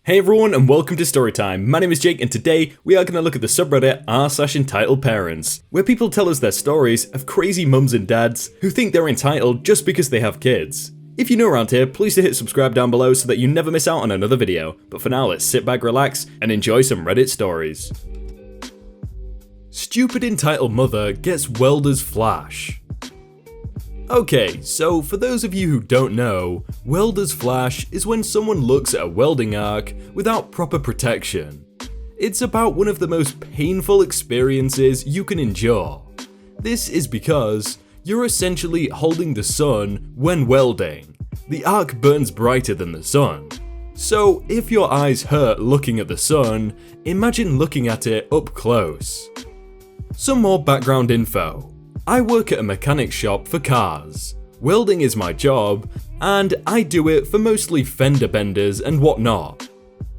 Hey everyone and welcome to Storytime. My name is Jake and today we are going to look at the subreddit r/entitledparents, where people tell us their stories of crazy mums and dads who think they're entitled just because they have kids. If you're new around here, please hit subscribe down below so that you never miss out on another video. But for now, let's sit back, relax, and enjoy some Reddit stories. Stupid entitled mother gets welder's flash. Okay, so for those of you who don't know, welder's flash is when someone looks at a welding arc without proper protection. It's about one of the most painful experiences you can endure. This is because you're essentially holding the sun when welding. The arc burns brighter than the sun. So if your eyes hurt looking at the sun, imagine looking at it up close. Some more background info. I work at a mechanic shop for cars. Welding is my job, and I do it for mostly fender benders and whatnot.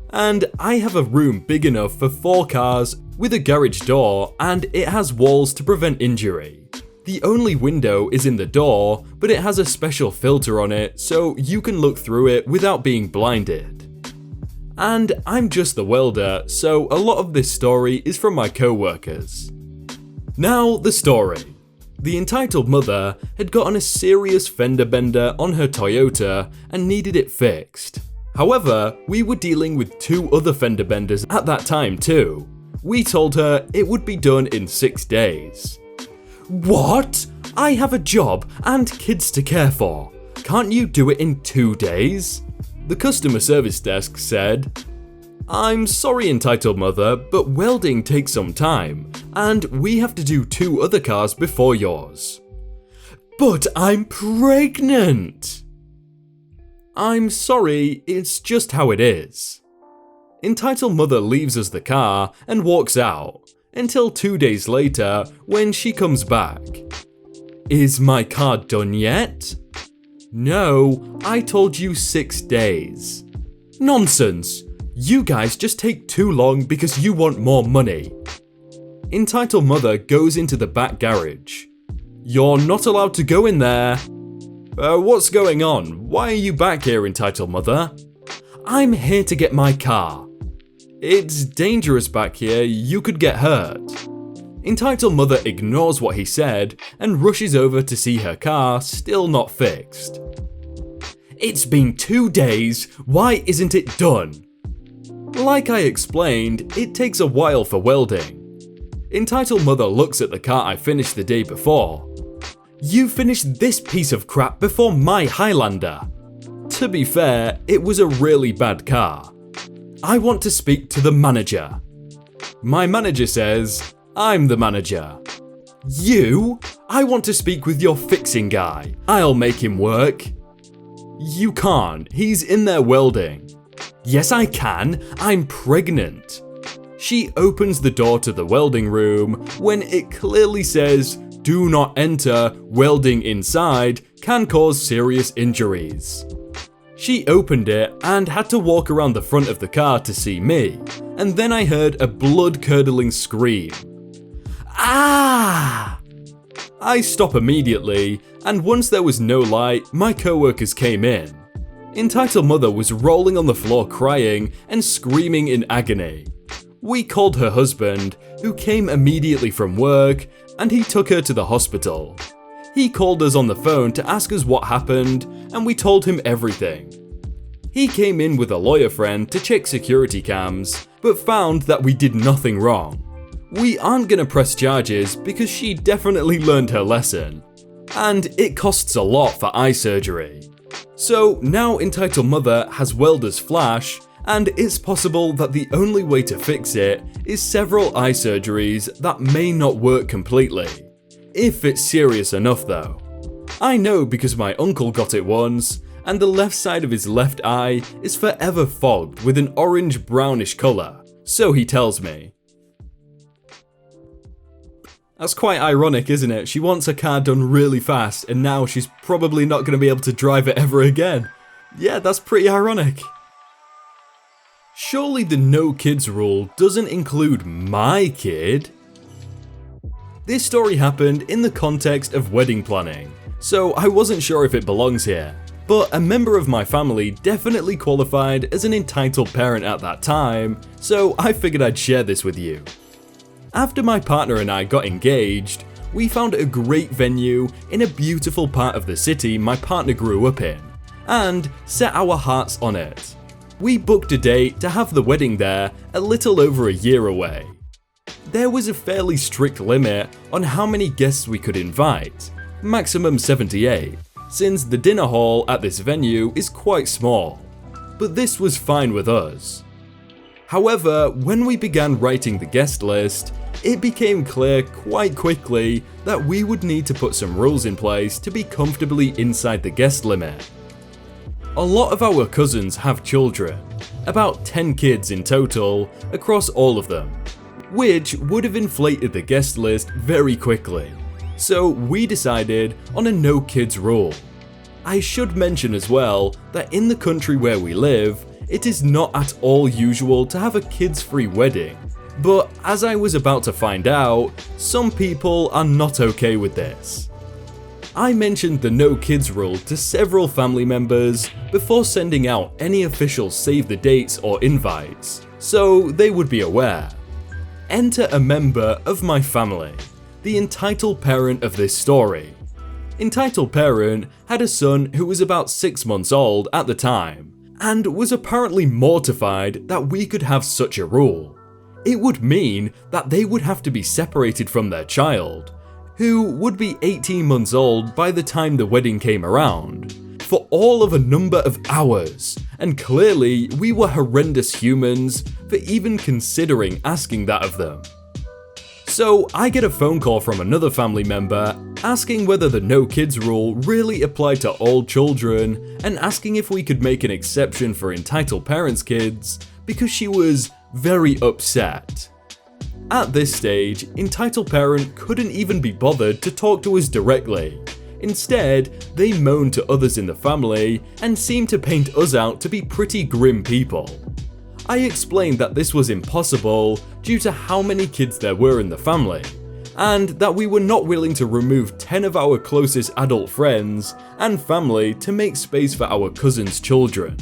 And I have a room big enough for 4 cars with a garage door, and it has walls to prevent injury. The only window is in the door, but it has a special filter on it so you can look through it without being blinded. And I'm just the welder, so a lot of this story is from my co-workers. Now the story. The entitled mother had gotten a serious fender bender on her Toyota and needed it fixed. However, we were dealing with 2 other fender benders at that time too. We told her it would be done in 6 days. What? I have a job and kids to care for. Can't you do it in 2 days? The customer service desk said, I'm sorry, entitled mother, but welding takes some time, and we have to do 2 other cars before yours. But I'm pregnant! I'm sorry, it's just how it is. Entitled mother leaves us the car and walks out, until 2 days later when she comes back. Is my car done yet? No, I told you 6 days. Nonsense! You guys just take too long because you want more money. Entitled mother goes into the back garage. You're not allowed to go in there. What's going on? Why are you back here, entitled mother? I'm here to get my car. It's dangerous back here, you could get hurt. Entitled mother ignores what he said and rushes over to see her car still not fixed. It's been 2 days, why isn't it done? Like I explained, it takes a while for welding. Entitled mother looks at the car I finished the day before. You finished this piece of crap before my Highlander. To be fair, it was a really bad car. I want to speak to the manager. My manager says, I'm the manager. You? I want to speak with your fixing guy. I'll make him work. You can't, he's in there welding. Yes, I can. I'm pregnant. She opens the door to the welding room when it clearly says, do not enter, welding inside can cause serious injuries. She opened it and had to walk around the front of the car to see me, and then I heard a blood-curdling scream. Ah! I stop immediately, and once there was no light, my co-workers came in. Entitled mother was rolling on the floor crying and screaming in agony. We called her husband, who came immediately from work, and he took her to the hospital. He called us on the phone to ask us what happened, and we told him everything. He came in with a lawyer friend to check security cams, but found that we did nothing wrong. We aren't gonna press charges because she definitely learned her lesson, and it costs a lot for eye surgery. So now entitled mother has welder's flash, and it's possible that the only way to fix it is several eye surgeries that may not work completely. If it's serious enough though. I know because my uncle got it once, and the left side of his left eye is forever fogged with an orange-brownish colour, so he tells me. That's quite ironic, isn't it? She wants her car done really fast, and now she's probably not going to be able to drive it ever again. Yeah, that's pretty ironic. Surely the no kids rule doesn't include my kid? This story happened in the context of wedding planning, so I wasn't sure if it belongs here. but a member of my family definitely qualified as an entitled parent at that time, so I figured I'd share this with you. After my partner and I got engaged, we found a great venue in a beautiful part of the city my partner grew up in, and set our hearts on it. We booked a date to have the wedding there a little over a year away. There was a fairly strict limit on how many guests we could invite, maximum 78, since the dinner hall at this venue is quite small, but this was fine with us. However, when we began writing the guest list, it became clear quite quickly that we would need to put some rules in place to be comfortably inside the guest limit. A lot of our cousins have children, about 10 kids in total across all of them, which would have inflated the guest list very quickly, so we decided on a no kids rule. I should mention as well that in the country where we live, it is not at all usual to have a kids-free wedding, but as I was about to find out, some people are not okay with this. I mentioned the no kids rule to several family members before sending out any official save the dates or invites, so they would be aware. Enter a member of my family, the entitled parent of this story. Entitled parent had a son who was about 6 months old at the time, and was apparently mortified that we could have such a rule. It would mean that they would have to be separated from their child, who would be 18 months old by the time the wedding came around, for all of a number of hours, and clearly we were horrendous humans for even considering asking that of them. So I get a phone call from another family member asking whether the no kids rule really applied to all children and asking if we could make an exception for entitled parents' kids because she was very upset. At this stage, entitled parent couldn't even be bothered to talk to us directly. Instead, they moaned to others in the family and seemed to paint us out to be pretty grim people. I explained that this was impossible due to how many kids there were in the family, and that we were not willing to remove 10 of our closest adult friends and family to make space for our cousins' children.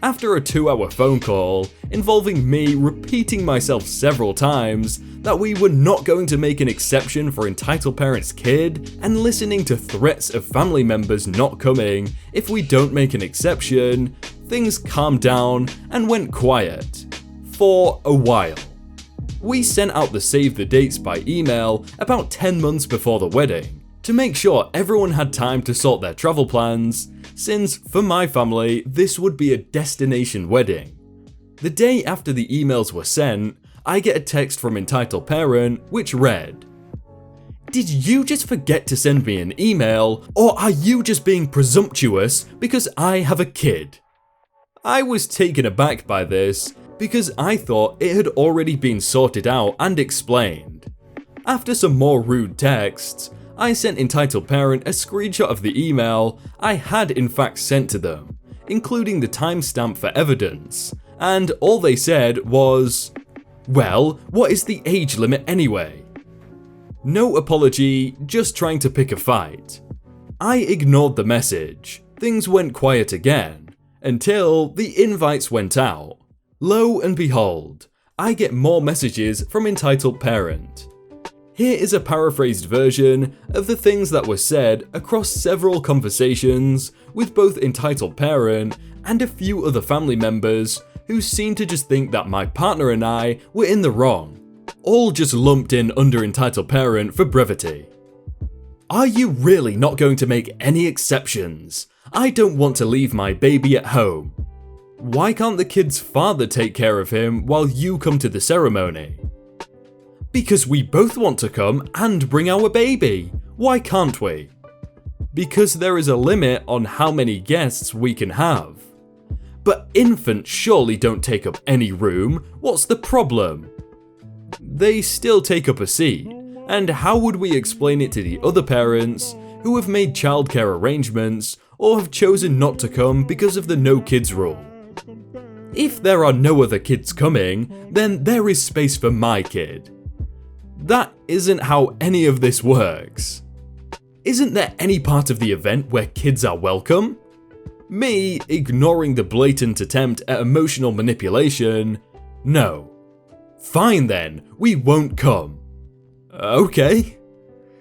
After a 2-hour phone call, involving me repeating myself several times that we were not going to make an exception for entitled parents' kid, and listening to threats of family members not coming if we don't make an exception, things calmed down and went quiet. For a while. We sent out the save the dates by email about 10 months before the wedding, to make sure everyone had time to sort their travel plans, since for my family this would be a destination wedding. The day after the emails were sent, I get a text from entitled parent which read, "Did you just forget to send me an email, or are you just being presumptuous because I have a kid?" I was taken aback by this because I thought it had already been sorted out and explained. After some more rude texts, I sent entitled parent a screenshot of the email I had in fact sent to them, including the timestamp for evidence, and all they said was, "Well, what is the age limit anyway?" No apology, just trying to pick a fight. I ignored the message. Things went quiet again, until the invites went out. Lo and behold, I get more messages from entitled parent. Here is a paraphrased version of the things that were said across several conversations with both entitled parent and a few other family members who seemed to just think that my partner and I were in the wrong, all just lumped in under entitled parent for brevity. "Are you really not going to make any exceptions? I don't want to leave my baby at home. Why can't the kid's father take care of him while you come to the ceremony?" "Because we both want to come and bring our baby. Why can't we?" "Because there is a limit on how many guests we can have." "But infants surely don't take up any room. What's the problem?" They still take up a seat, and how would we explain it to the other parents who have made childcare arrangements or have chosen not to come because of the no kids rule? If there are no other kids coming, then there is space for my kid. That isn't how any of this works. Isn't there any part of the event where kids are welcome? Me ignoring the blatant attempt at emotional manipulation. No. Fine then, we won't come. Okay.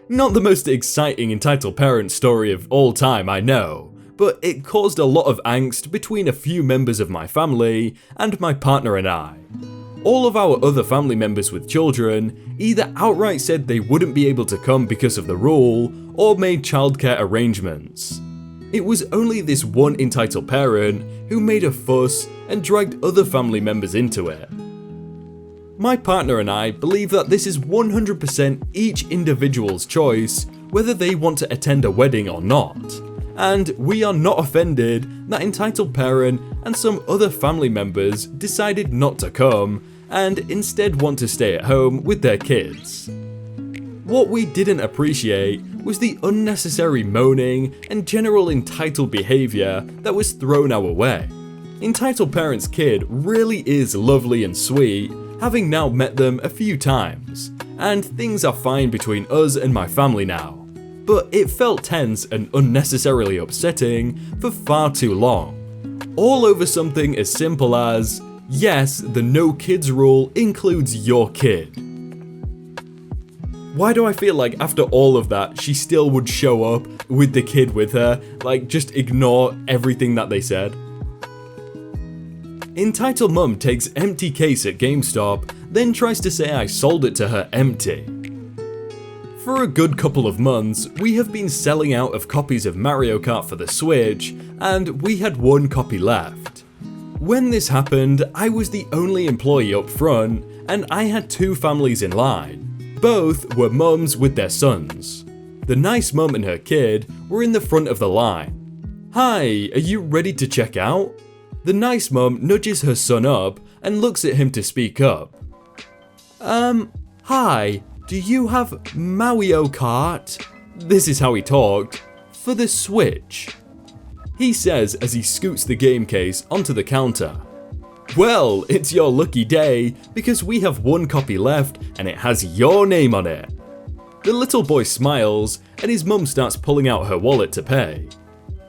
Not the most exciting entitled parent story of all time, I know, but it caused a lot of angst between a few members of my family and my partner and I. All of our other family members with children either outright said they wouldn't be able to come because of the rule, or made childcare arrangements. It was only this one entitled parent who made a fuss and dragged other family members into it. My partner and I believe that this is 100% each individual's choice whether they want to attend a wedding or not, and we are not offended that entitled parent and some other family members decided not to come and instead want to stay at home with their kids. What we didn't appreciate was the unnecessary moaning and general entitled behaviour that was thrown our way. Entitled parent's kid really is lovely and sweet, having now met them a few times, and things are fine between us and my family now. But it felt tense and unnecessarily upsetting for far too long. All over something as simple as, yes, the no kids rule includes your kid. Why do I feel like after all of that, she still would show up with the kid with her, like just ignore everything that they said? Entitled mum takes empty case at GameStop, then tries to say I sold it to her empty. For a good couple of months, we have been selling out of copies of Mario Kart for the Switch, and we had one copy left. When this happened, I was the only employee up front, and I had two families in line. Both were mums with their sons. The nice mum and her kid were in the front of the line. Hi, are you ready to check out? The nice mum nudges her son up and looks at him to speak up. Hi, do you have Mario Kart? This is how he talked. For the Switch. He says as he scoots the game case onto the counter. Well, it's your lucky day because we have one copy left and it has your name on it. The little boy smiles and his mum starts pulling out her wallet to pay.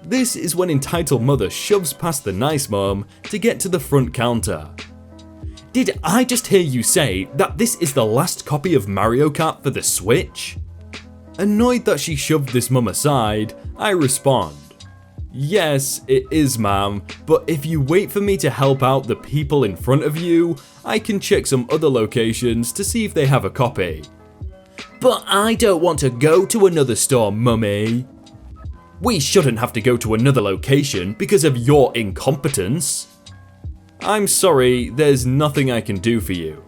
This is when entitled mother shoves past the nice mum to get to the front counter. Did I just hear you say that this is the last copy of Mario Kart for the Switch? Annoyed that she shoved this mum aside, I respond. Yes, it is, ma'am, but if you wait for me to help out the people in front of you, I can check some other locations to see if they have a copy. But I don't want to go to another store, mummy. We shouldn't have to go to another location because of your incompetence. I'm sorry, there's nothing I can do for you.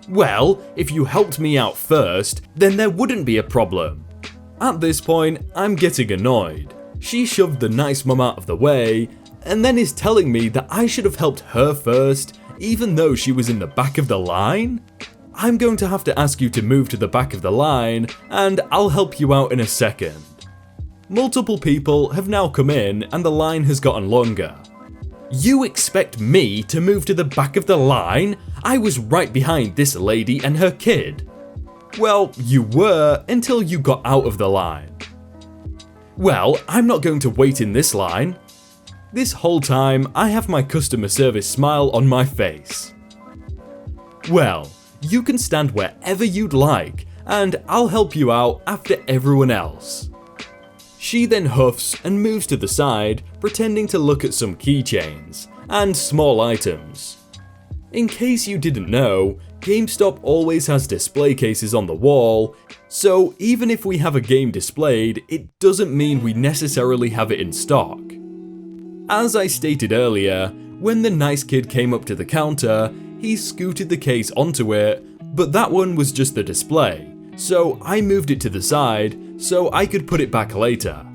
Well, if you helped me out first, then there wouldn't be a problem. At this point, I'm getting annoyed. She shoved the nice mum out of the way, and then is telling me that I should have helped her first, even though she was in the back of the line? I'm going to have to ask you to move to the back of the line, and I'll help you out in a second. Multiple people have now come in and the line has gotten longer. You expect me to move to the back of the line? I was right behind this lady and her kid. Well, you were until you got out of the line. Well, I'm not going to wait in this line. This whole time, I have my customer service smile on my face. Well, you can stand wherever you'd like, and I'll help you out after everyone else. She then huffs and moves to the side, pretending to look at some keychains and small items. In case you didn't know, GameStop always has display cases on the wall, so even if we have a game displayed, it doesn't mean we necessarily have it in stock. As I stated earlier, when the nice kid came up to the counter, he scooted the case onto it, but that one was just the display, so I moved it to the side so I could put it back later.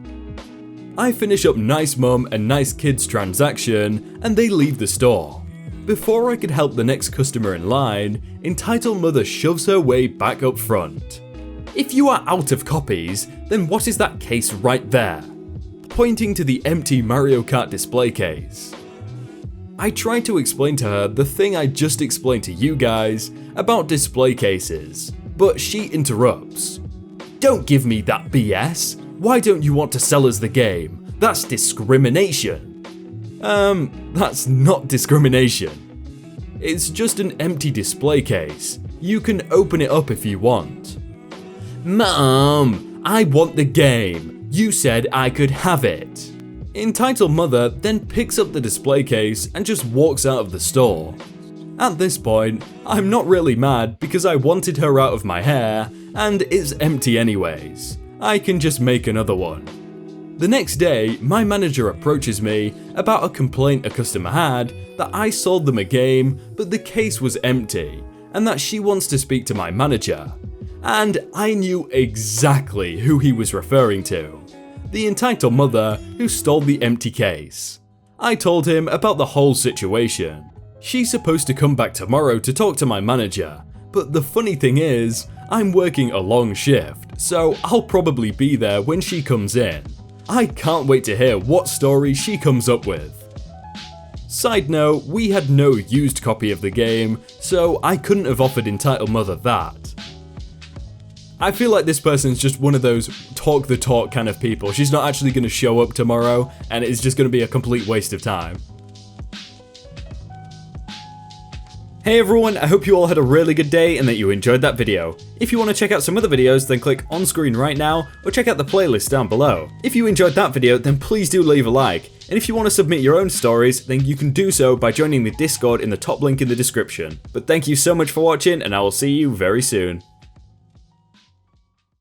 I finish up nice mum and nice kid's transaction and they leave the store. Before I could help the next customer in line, entitled mother shoves her way back up front. If you are out of copies, then what is that case right there? Pointing to the empty Mario Kart display case. I tried to explain to her the thing I just explained to you guys about display cases, but she interrupts. Don't give me that BS. Why don't you want to sell us the game? That's discrimination. That's not discrimination. It's just an empty display case. You can open it up if you want. Mom, I want the game. You said I could have it. Entitled mother then picks up the display case and just walks out of the store. At this point, I'm not really mad because I wanted her out of my hair and it's empty anyways. I can just make another one. The next day, my manager approaches me about a complaint a customer had that I sold them a game but the case was empty and that she wants to speak to my manager. And I knew exactly who he was referring to. The entitled mother who stole the empty case. I told him about the whole situation. She's supposed to come back tomorrow to talk to my manager, but the funny thing is, I'm working a long shift, so I'll probably be there when she comes in. I can't wait to hear what story she comes up with. Side note, we had no used copy of the game, so I couldn't have offered entitled mother that. I feel like this person's just one of those talk the talk kind of people. She's not actually going to show up tomorrow, and it's just going to be a complete waste of time. Hey everyone, I hope you all had a really good day and that you enjoyed that video. If you want to check out some other videos, then click on screen right now, or check out the playlist down below. If you enjoyed that video, then please do leave a like. And if you want to submit your own stories, then you can do so by joining the Discord in the top link in the description. But thank you so much for watching, and I will see you very soon.